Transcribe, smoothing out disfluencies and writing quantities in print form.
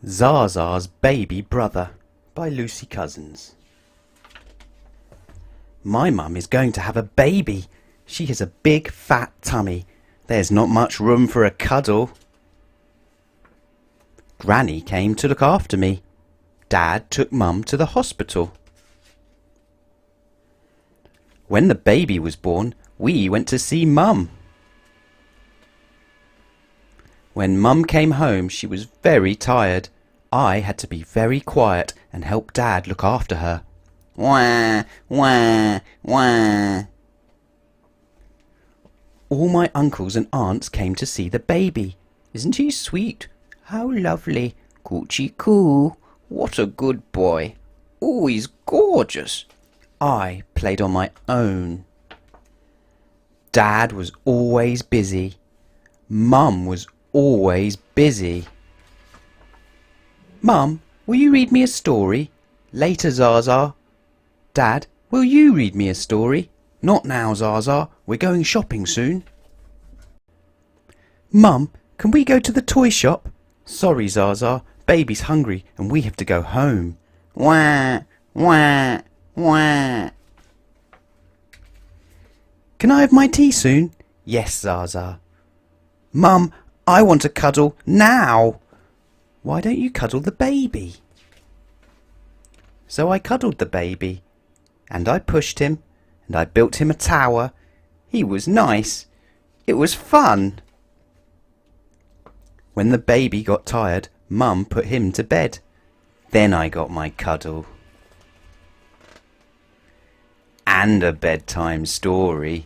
Zaza's Baby Brother by Lucy Cousins. My mum is going to have a baby. She has a big fat tummy. There's not much room for a cuddle. Granny came to look after me. Dad took Mum to the hospital. When the baby was born, we went to see Mum. When Mum came home, she was very tired. I had to be very quiet and help Dad look after her. Wah, wah, wah. All my uncles and aunts came to see the baby. Isn't he sweet? How lovely. Coochie coo. What a good boy. Oh, he's gorgeous. I played on my own. Dad was always busy. Mum was always busy. Mum, will you read me a story? Later, Zaza. Dad, will you read me a story? Not now, Zaza. We're going shopping soon. Mum, can we go to the toy shop? Sorry, Zaza. Baby's hungry and we have to go home. Wah, wah, wah. Can I have my tea soon? Yes, Zaza. Mum, I want a cuddle now. Why don't you cuddle the baby? So I cuddled the baby, and I pushed him, and I built him a tower. He was nice. It was fun. When the baby got tired, Mum put him to bed. Then I got my cuddle. And a bedtime story.